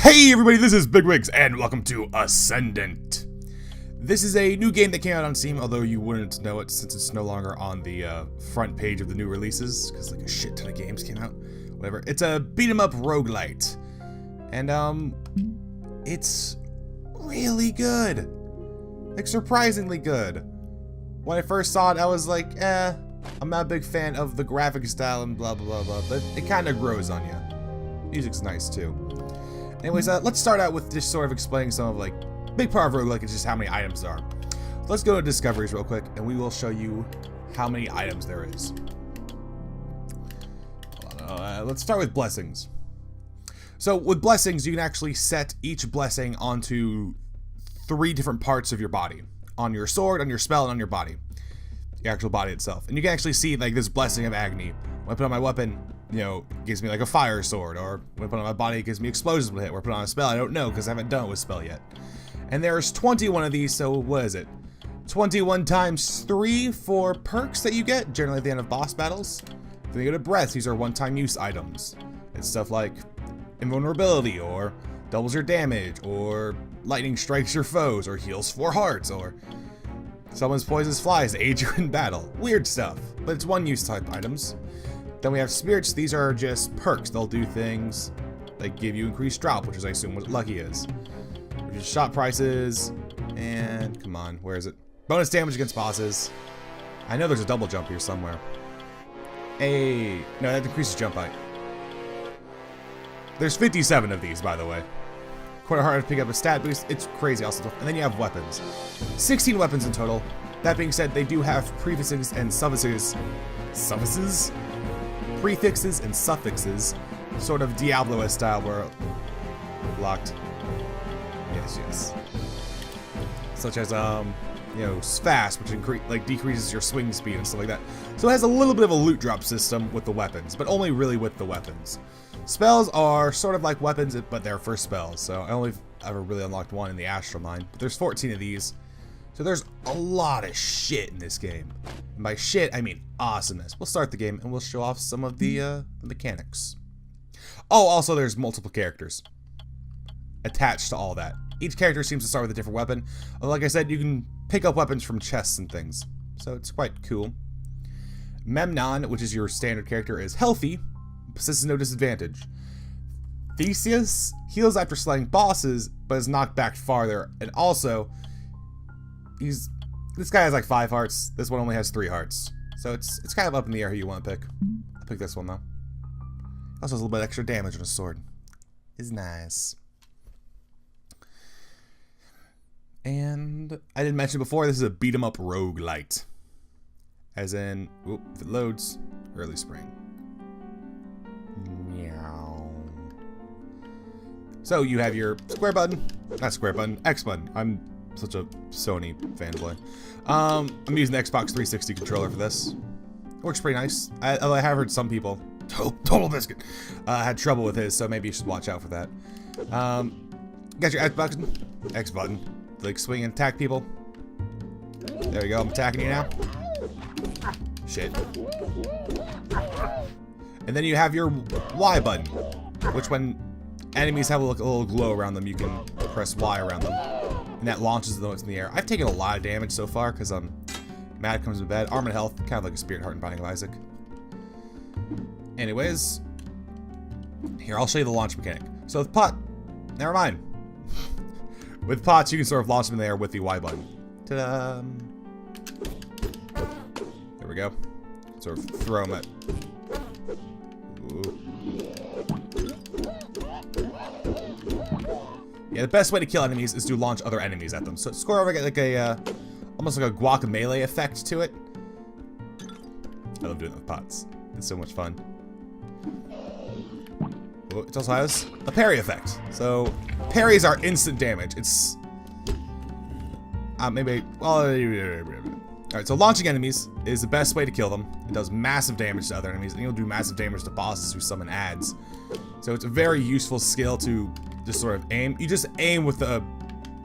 Hey everybody, this is TheBiggWiggs, and welcome to Ascendant. This is a new game that came out on Steam, although you wouldn't know it since it's no longer on the front page of the new releases, because like a shit ton of games came out. Whatever. It's a beat-em-up roguelite. And it's really good. Like surprisingly good. When I first saw it, I was like, I'm not a big fan of the graphic style and blah blah blah, but it kind of grows on you. Music's nice too. Anyways, let's start out with just sort of explaining some of like, big part of roguelike is just how many items there are. So let's go to discoveries real quick, and we will show you how many items there is. Let's start with blessings. So with blessings, you can actually set each blessing onto 3 different parts of your body. On your sword, on your spell, and on your body. The actual body itself. And you can actually see like this blessing of agony. When I put on my weapon, you know, it gives me like a fire sword, or when I put on my body, it gives me explosions when I hit, or put on a spell, I don't know, because I haven't done it with spell yet. And there's 21 of these, so what is it? 21 times 3 for perks that you get, generally at the end of boss battles. Then you go to breath, these are one-time use items. It's stuff like invulnerability, or doubles your damage, or lightning strikes your foes, or heals 4 hearts, or someone's poisonous flies to aid you in battle. Weird stuff, but it's one-use type items. Then we have spirits. These are just perks. They'll do things like give you increased drop, which is I assume what lucky is. Reduce shot prices, and come on, where is it? Bonus damage against bosses. I know there's a double jump here somewhere. No, that decreases jump height. There's 57 of these, by the way. Quite hard to pick up a stat boost. It's crazy also. And then you have weapons. 16 weapons in total. That being said, they do have prefixes and suffixes. Suffixes? Prefixes and suffixes. Sort of Diablo style where locked. Yes. Such as you know, fast, which decreases your swing speed and stuff like that. So it has a little bit of a loot drop system with the weapons, but only really with the weapons. Spells are sort of like weapons, but they're for spells. So I only ever really unlocked one in the Astral Mine, but there's 14 of these. So there's a lot of shit in this game. And by shit, I mean awesomeness. We'll start the game and we'll show off some of the mechanics. Oh, also there's multiple characters attached to all that. Each character seems to start with a different weapon. Like I said, you can pick up weapons from chests and things. So it's quite cool. Memnon, which is your standard character, is healthy, possesses no disadvantage. Theseus heals after slaying bosses, but is knocked back farther, and also this guy has like 5 hearts. This one only has 3 hearts. So it's kind of up in the air who you want to pick. I'll pick this one though. Also has a little bit extra damage on his sword. Is nice. And I didn't mention before, this is a beat 'em up roguelite. As in, if it loads, early spring. Meow. So you have your square button, not square button, X button. I'm such a Sony fanboy. I'm using the Xbox 360 controller for this. Works pretty nice. Although I have heard some people, total biscuit, had trouble with his, so maybe you should watch out for that. Got your X button, like swing and attack people. There we go. I'm attacking you now. Shit. And then you have your Y button, which when enemies have a little glow around them, you can press Y around them. And that launches them in the air. I've taken a lot of damage so far because Matt comes in bed. Arm and health, kind of like a Spirit, Heart, and Binding of Isaac. Anyways, here, I'll show you the launch mechanic. So with pot, never mind. With pots, you can sort of launch them in the air with the Y button. Ta-da! There we go. Sort of throw them at... Ooh. Yeah, the best way to kill enemies is to launch other enemies at them. So score over like a almost like a guacamole effect to it. I love doing it with pots. It's so much fun. Oh, it also has a parry effect. So parries are instant damage. It's maybe well. Alright, so launching enemies is the best way to kill them. It does massive damage to other enemies, and you'll do massive damage to bosses who summon adds. So it's a very useful skill to just sort of aim. You just aim with the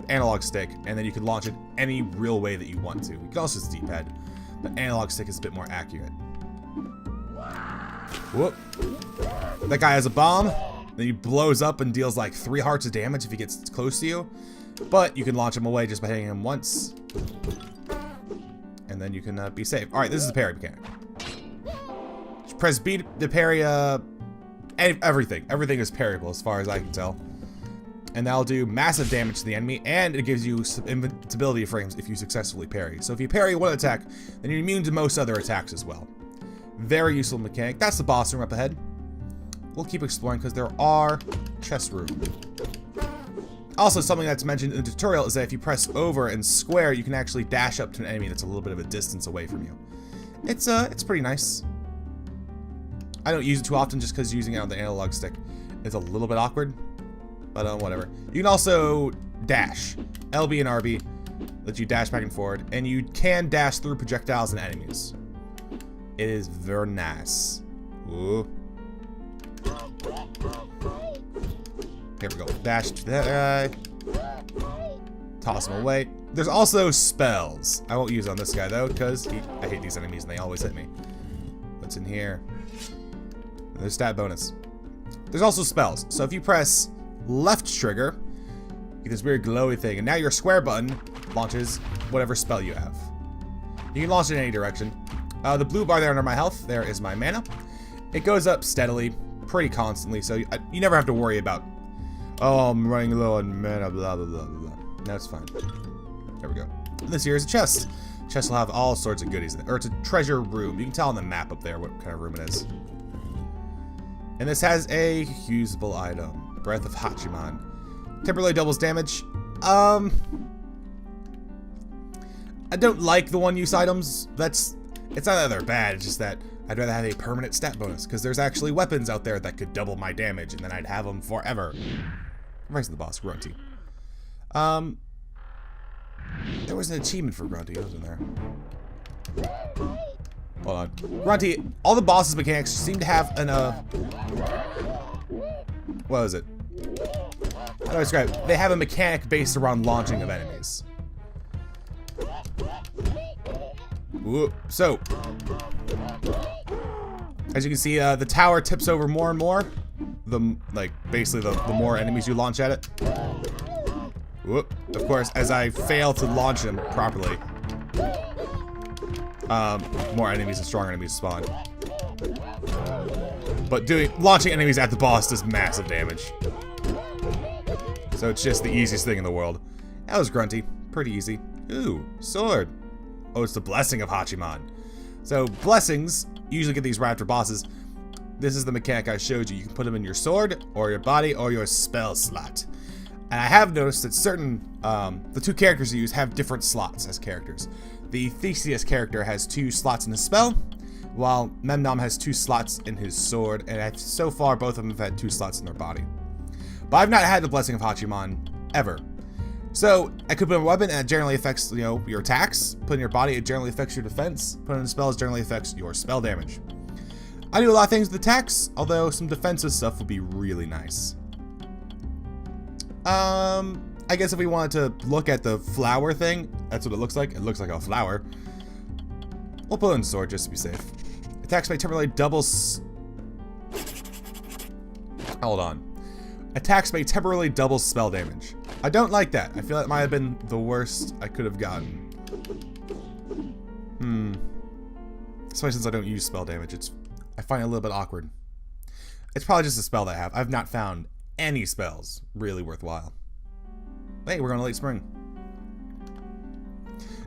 analog stick, and then you can launch it any real way that you want to. You can also use the D-pad, but analog stick is a bit more accurate. Whoop. That guy has a bomb. Then he blows up and deals like 3 hearts of damage if he gets close to you. But you can launch him away just by hitting him once. And then you can be safe. Alright, this is the parry mechanic. Just press B to parry everything. Everything is parryable as far as I can tell. And that'll do massive damage to the enemy, and it gives you some invincibility frames if you successfully parry. So if you parry one attack, then you're immune to most other attacks as well. Very useful mechanic. That's the boss room up ahead. We'll keep exploring because there are chest rooms. Also, something that's mentioned in the tutorial is that if you press over and square, you can actually dash up to an enemy that's a little bit of a distance away from you. It's pretty nice. I don't use it too often just because using it on the analog stick is a little bit awkward. But whatever. You can also dash. LB and RB let you dash back and forward. And you can dash through projectiles and enemies. It is very nice. Ooh. Here we go. Dash to that guy. Toss him away. There's also spells. I won't use it on this guy though, because I hate these enemies and they always hit me. What's in here? There's stat bonus. There's also spells. So if you press left trigger, you get this weird glowy thing, and now your square button launches whatever spell you have. You can launch it in any direction. The blue bar there under my health, there is my mana. It goes up steadily, pretty constantly, so you never have to worry about, oh, I'm running low on mana, blah, blah, blah, blah. No, it's fine. There we go. And this here is a chest. Chest will have all sorts of goodies in it, or it's a treasure room. You can tell on the map up there what kind of room it is. And this has a usable item. Breath of Hachiman. Temporarily doubles damage. I don't like the one-use items. It's not that they're bad, it's just that I'd rather have a permanent stat bonus, because there's actually weapons out there that could double my damage, and then I'd have them forever. Rise of the boss, Grunty. There was an achievement for Grunty, it was in there. Hold on. Grunty, all the bosses' mechanics seem to have an, what is it? How do I describe it? They have a mechanic based around launching of enemies. Ooh, so, as you can see, the tower tips over more and more. Basically, the more enemies you launch at it. Whoop. Of course, as I fail to launch them properly, more enemies and stronger enemies spawn. But launching enemies at the boss does massive damage. So it's just the easiest thing in the world. That was Grunty. Pretty easy. Ooh, sword. Oh, it's the blessing of Hachiman. So blessings usually get these right after bosses. This is the mechanic I showed you. You can put them in your sword, or your body, or your spell slot. And I have noticed that certain, the 2 characters you use have different slots as characters. The Theseus character has 2 slots in his spell, while Memnom has 2 slots in his sword, and so far both of them have had 2 slots in their body. But I've not had the Blessing of Hachiman ever. So I could put in a weapon and it generally affects, your attacks. Put in your body, it generally affects your defense. Put in spells, generally affects your spell damage. I do a lot of things with attacks, although some defensive stuff would be really nice. I guess if we wanted to look at the flower thing, that's what it looks like. It looks like a flower. We'll put in sword just to be safe. Attacks may temporarily double. Hold on. Attacks may temporarily double spell damage. I don't like that. I feel that might have been the worst I could have gotten. Especially since I don't use spell damage. I find it a little bit awkward. It's probably just a spell that I have. I've not found any spells really worthwhile. Hey, we're going to Late Spring.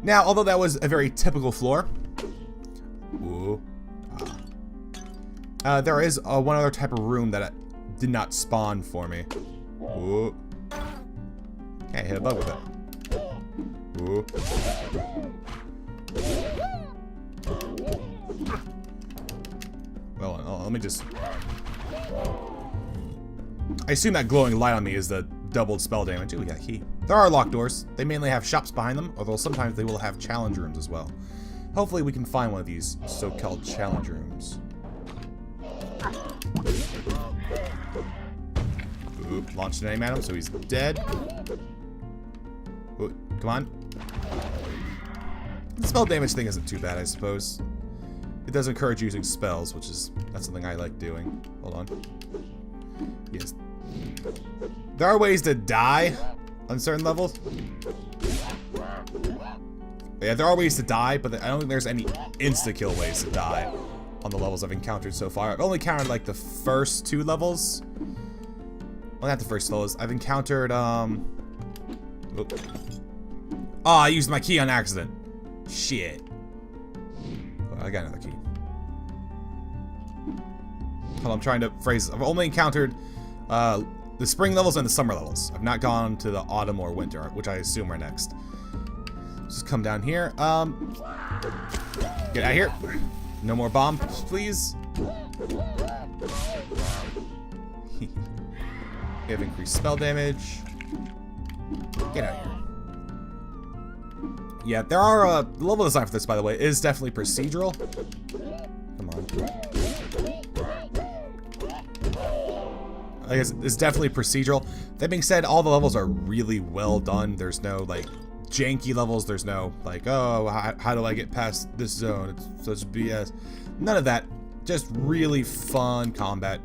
Now, although that was a very typical floor, there is one other type of room that did not spawn for me. Ooh. Okay, hit a bug with it. Ooh. Well, let me just... I assume that glowing light on me is the doubled spell damage. Ooh, we got a key. There are locked doors. They mainly have shops behind them, although sometimes they will have challenge rooms as well. Hopefully we can find one of these so-called challenge rooms. Oop, launched an aim at him, so he's dead. Ooh, come on. The spell damage thing isn't too bad, I suppose. It does encourage using spells, that's something I like doing. Hold on. Yes. There are ways to die on certain levels. Yeah, there are ways to die, but I don't think there's any insta-kill ways to die on the levels I've encountered so far. I've only counted like the first 2 levels. Well, not the first levels. I've encountered, oop. Oh, I used my key on accident. Shit. Oh, I got another key. Hold on, I'm trying to phrase this. I've only encountered the spring levels and the summer levels. I've not gone to the autumn or winter, which I assume are next. Just come down here. Get out of here. No more bombs, please. We have increased spell damage. Get out of here. Yeah, there are the level design for this, by the way, is definitely procedural. Come on. I guess it's definitely procedural. That being said, all the levels are really well done. There's no like janky levels. There's no like, oh, how do I get past this zone? It's such BS. None of that. Just really fun combat.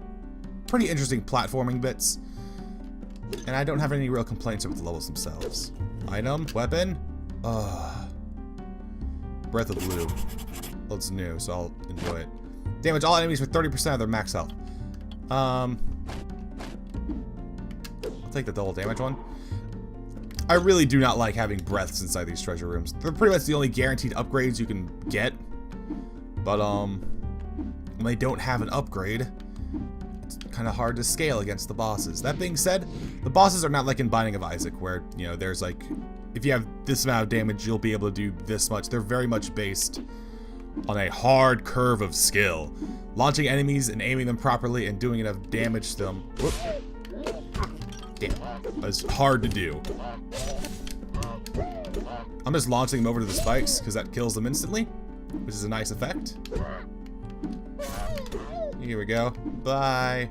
Pretty interesting platforming bits. And I don't have any real complaints about the levels themselves. Item, weapon. Breath of Blue. Well, it's new, so I'll enjoy it. Damage all enemies for 30% of their max health. I'll take the double damage one. I really do not like having breaths inside these treasure rooms. They're pretty much the only guaranteed upgrades you can get. But when they don't have an upgrade, it's kind of hard to scale against the bosses. That being said, the bosses are not like in Binding of Isaac, where, you know, there's like, if you have this amount of damage, you'll be able to do this much. They're very much based on a hard curve of skill. Launching enemies and aiming them properly and doing enough damage to them. Whoop. Damn, that's hard to do. I'm just launching them over to the spikes because that kills them instantly, which is a nice effect. Here we go. Bye.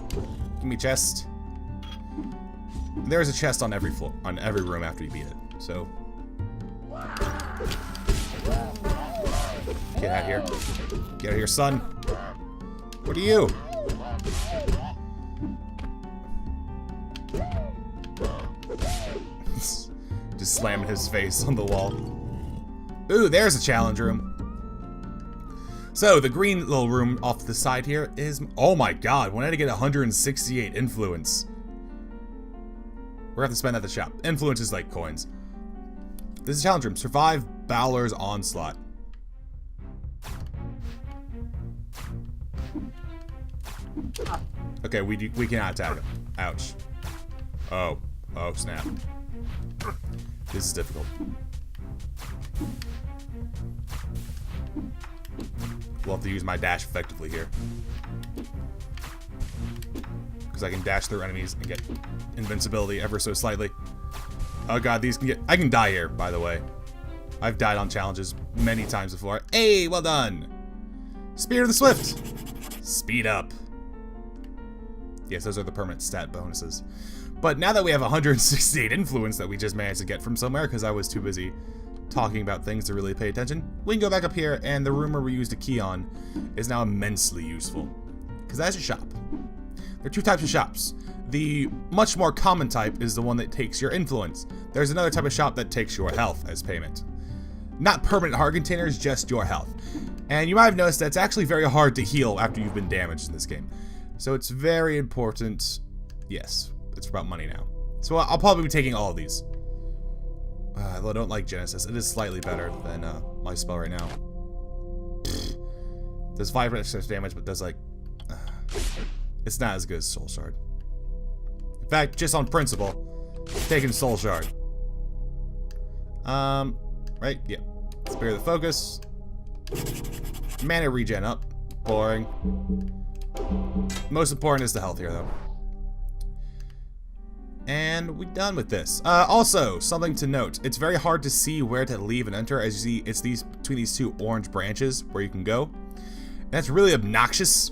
Give me chest. There's a chest on every floor, on every room after you beat it. So get out of here. Get out of here, son. What are you? Just slamming his face on the wall. Ooh, there's a challenge room. So, the green little room off to the side here is... Oh my god, when I had to get 168 influence. We're gonna have to spend that at the shop. Influence is like coins. This is a challenge room. Survive Balor's Onslaught. Okay, we cannot attack him. Ouch. Oh. Oh, snap. This is difficult. We'll have to use my dash effectively here. Because I can dash through enemies and get invincibility ever so slightly. Oh god, these can get... I can die here, by the way. I've died on challenges many times before. Hey, well done! Spear of the Swift! Speed up. Yes, those are the permanent stat bonuses. But now that we have 168 influence that we just managed to get from somewhere, because I was too busy talking about things to really pay attention, we can go back up here, and the room where we used a key on is now immensely useful. Because that's a shop. There are 2 types of shops. The much more common type is the one that takes your influence. There's another type of shop that takes your health as payment. Not permanent heart containers, just your health. And you might have noticed that it's actually very hard to heal after you've been damaged in this game. So it's very important. Yes, it's about money now. So I'll probably be taking all of these. Although I don't like Genesis. It is slightly better than my spell right now. Does 5% damage, but does like... it's not as good as Soul Shard. In fact, just on principle, taking Soul Shard. Right? Yeah. Spear the Focus. Mana regen up. Boring. Most important is the health here, though. And we're done with this. Also, something to note. It's very hard to see where to leave and enter. As you see, it's between these 2 orange branches where you can go. And that's really obnoxious.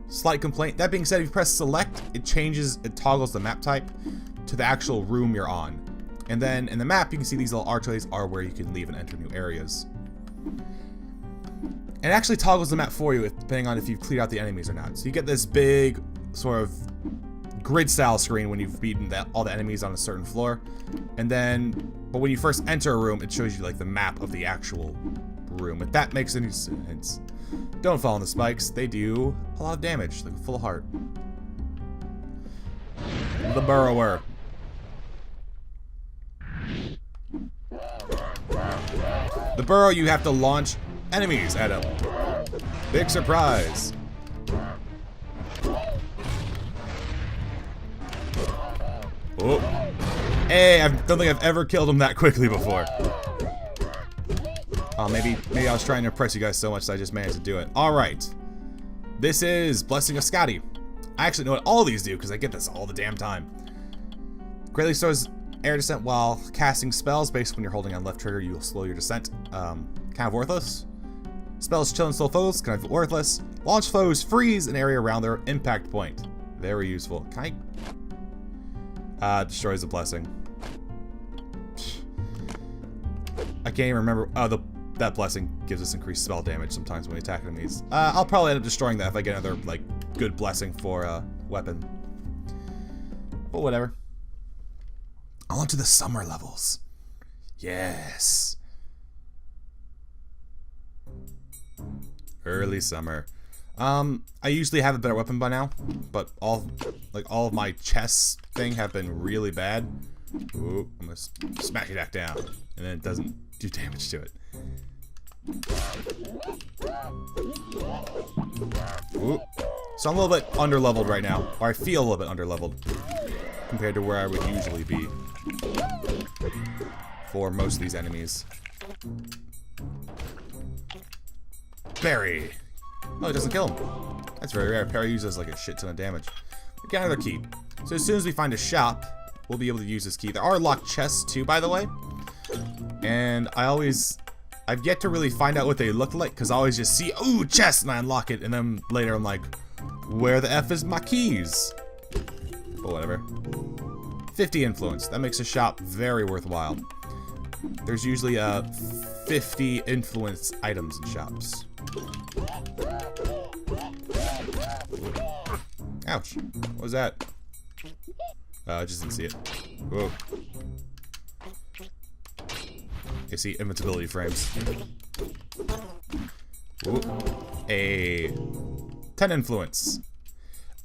Slight complaint. That being said, if you press select, it toggles the map type to the actual room you're on. And then in the map, you can see these little archways are where you can leave and enter new areas. And it actually toggles the map for you depending on if you've cleared out the enemies or not. So you get this big sort of grid style screen when you've beaten all the enemies on a certain floor. And then, but when you first enter a room, it shows you like the map of the actual room. If that makes any sense. Don't fall on the spikes. They do a lot of damage, like a full heart. The Burrower. The burrow, you have to launch enemies at him. Big surprise. Oh. Hey, I don't think I've ever killed him that quickly before. Oh, maybe I was trying to impress you guys so much that I just managed to do it. Alright. This is Blessing of Scotty. I actually know what all these do because I get this all the damn time. Greatly stores air descent while casting spells. Basically, when you're holding on left trigger, you'll slow your descent. Kind of worthless. Spells chill and slow foes, kind of worthless. Launch foes, freeze an area around their impact point. Very useful. Can I... destroys the blessing. I can't even remember. Oh, that blessing gives us increased spell damage sometimes when we attack enemies. I'll probably end up destroying that if I get another, like, good blessing for weapon. But whatever. On to the summer levels. Yes. Early summer. I usually have a better weapon by now, but all of my chests thing have been really bad. Ooh, I'm gonna smash it back down, and then it doesn't do damage to it. Ooh. So I'm a little bit underleveled right now, or I feel a little bit underleveled compared to where I would usually be for most of these enemies. Berry. Oh, it doesn't kill him. That's very rare. Parry uses like a shit ton of damage. We got another key. So as soon as we find a shop, we'll be able to use this key. There are locked chests too, by the way. And I've yet to really find out what they look like, because I always just see, ooh, chest, and I unlock it, and then later I'm like, where the F is my keys? But whatever. 50 influence. That makes a shop very worthwhile. There's usually 50 influence items in shops. Ouch. What was that? I just didn't see it. Whoa. You see invincibility frames. Ooh. A 10 influence.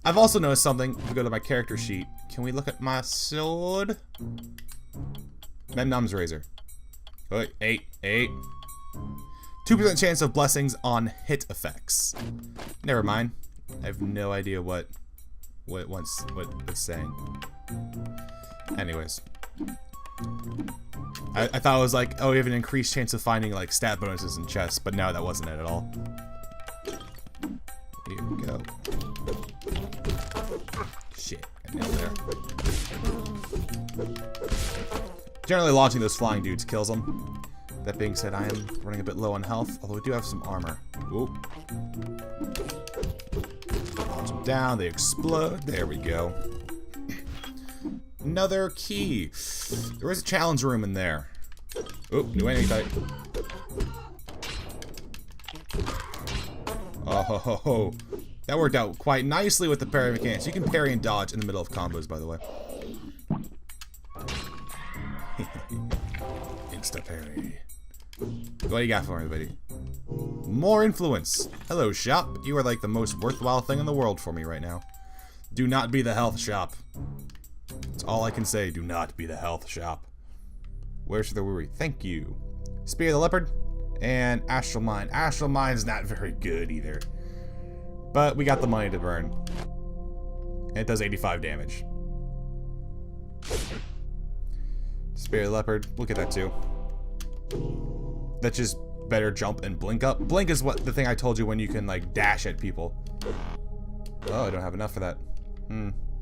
I've also noticed something. If we go to my character sheet, can we look at my sword? Memnum's razor. Oh, 8. 2% chance of blessings on hit effects. Never mind. I have no idea what it's saying. Anyways. I thought it was like, oh, you have an increased chance of finding like stat bonuses in chests, but no, that wasn't it at all. Here we go. Shit, I nailed there. Generally, launching those flying dudes kills them. That being said, I am running a bit low on health, although we do have some armor. Ooh. Launch them down, they explode. There we go. Another key. There is a challenge room in there. Oop, new enemy type. Oh, ho, ho, ho. That worked out quite nicely with the parry mechanics. You can parry and dodge in the middle of combos, by the way. Insta parry. What do you got for me, buddy? More influence. Hello, shop. You are like the most worthwhile thing in the world for me right now. Do not be the health shop. That's all I can say. Do not be the health shop. Where's the worry? Thank you. Spear of the Leopard and Astral Mine. Astral Mine's not very good either. But we got the money to burn. And it does 85 damage. Spear of the Leopard. Look at that too. That's just better jump and blink up. Blink is what the thing I told you when you can like dash at people. Oh, I don't have enough for that.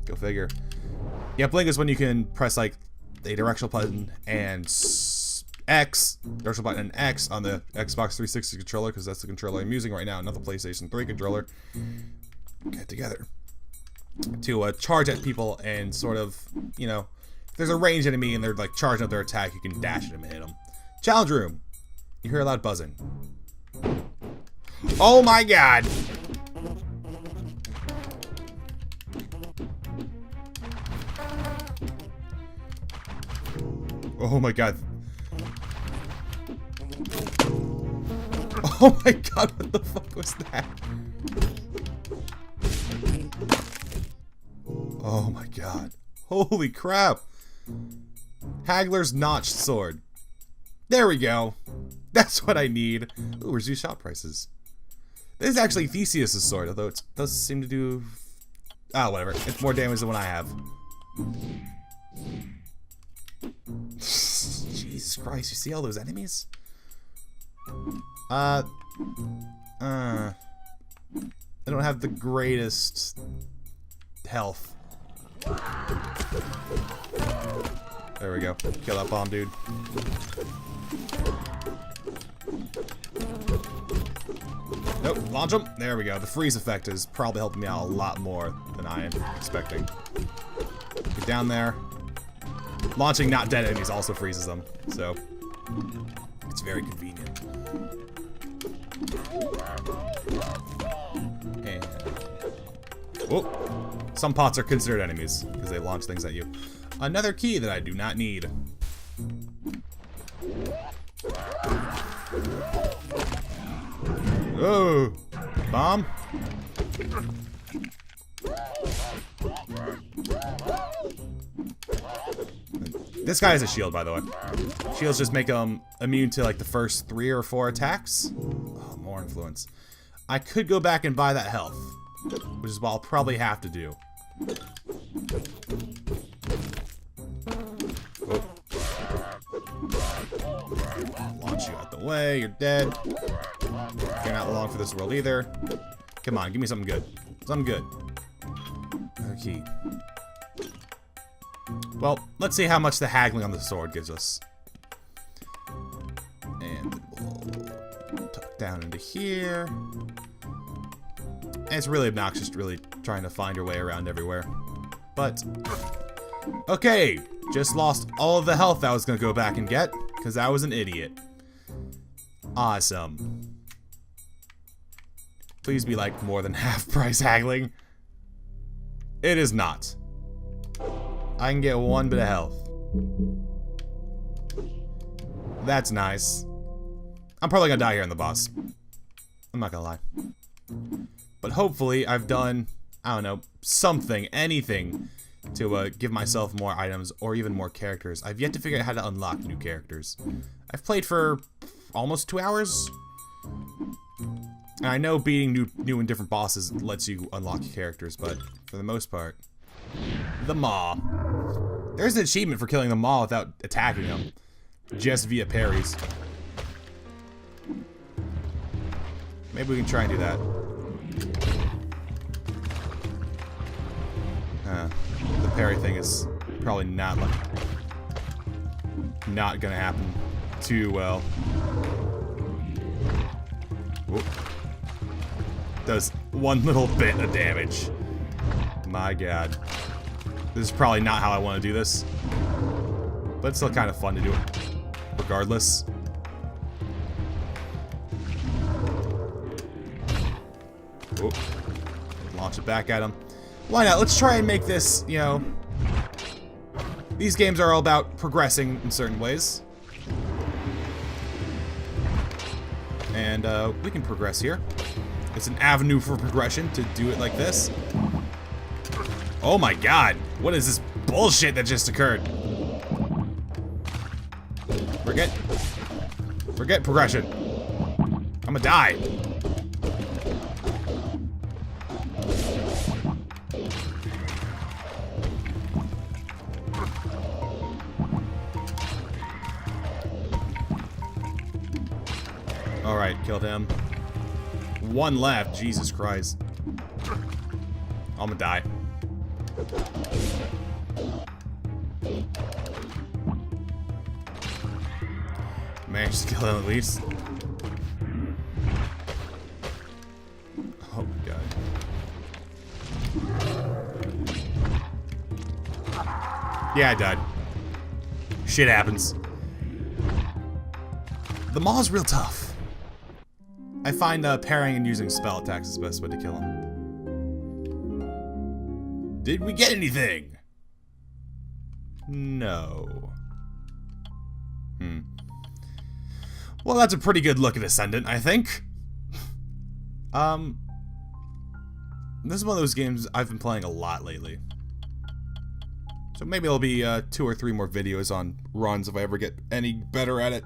Go figure. Yeah, blink is when you can press like a directional button and directional button and X on the Xbox 360 controller, because that's the controller I'm using right now, not the PlayStation 3 controller. Get together to charge at people and sort of, you know, if there's a ranged enemy and they're like charging up their attack, you can dash at them and hit them. Challenge room. You hear a loud buzzing. Oh my god! Oh my god. Oh my god, what the fuck was that? Oh my god. Holy crap. Haggler's Notched Sword. There we go. That's what I need. Ooh, reduced shop prices. This is actually Theseus' sword, although it does seem to do... Ah, whatever. It's more damage than what I have. Jesus Christ, you see all those enemies? I don't have the greatest health. There we go. Kill that bomb, dude. Nope, launch him. There we go. The freeze effect is probably helping me out a lot more than I am expecting. Get down there. Launching not dead enemies also freezes them, so it's very convenient. And whoa, some pots are considered enemies because they launch things at you. Another key that I do not need. Oh, bomb. This guy has a shield, by the way. Shields just make him immune to like the first 3 or 4 attacks. Oh, more influence. I could go back and buy that health, which is what I'll probably have to do. Oh. Launch you out the way. You're dead. You're not long for this world either. Come on, give me something good. Something good. Okay. Well, let's see how much the haggling on the sword gives us. And we'll tuck down into here. And it's really obnoxious really trying to find your way around everywhere. But, okay, just lost all of the health I was going to go back and get, because I was an idiot. Awesome. Please be like more than half price haggling. It is not. I can get 1 bit of health. That's nice. I'm probably gonna die here in the boss. I'm not gonna lie. But hopefully I've done, I don't know, something, anything to give myself more items or even more characters. I've yet to figure out how to unlock new characters. I've played for almost 2 hours. And I know beating new and different bosses lets you unlock characters, but for the most part, the Maw. There's an achievement for killing the Maw without attacking them, just via parries. Maybe we can try and do that. The parry thing is probably not gonna happen too well. Whoop. Does 1 little bit of damage. My god. This is probably not how I want to do this. But it's still kind of fun to do it. Regardless. Whoop. Launch it back at him. Why not? Let's try and make this, you know... These games are all about progressing in certain ways. And we can progress here. It's an avenue for progression to do it like this. Oh my god, what is this bullshit that just occurred? Forget progression. I'm gonna die. Alright, killed him. 1 left, Jesus Christ. I'm gonna die. Managed to kill him at least. Oh my god. Yeah, I died. Shit happens. The Maw's real tough. I find parrying and using spell attacks is the best way to kill him. Did we get anything? No. Well, that's a pretty good look at Ascendant, I think. This is one of those games I've been playing a lot lately. So maybe there'll be 2 or 3 more videos on runs if I ever get any better at it.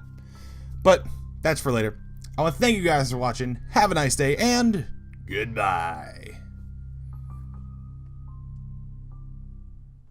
But that's for later. I want to thank you guys for watching. Have a nice day, and goodbye.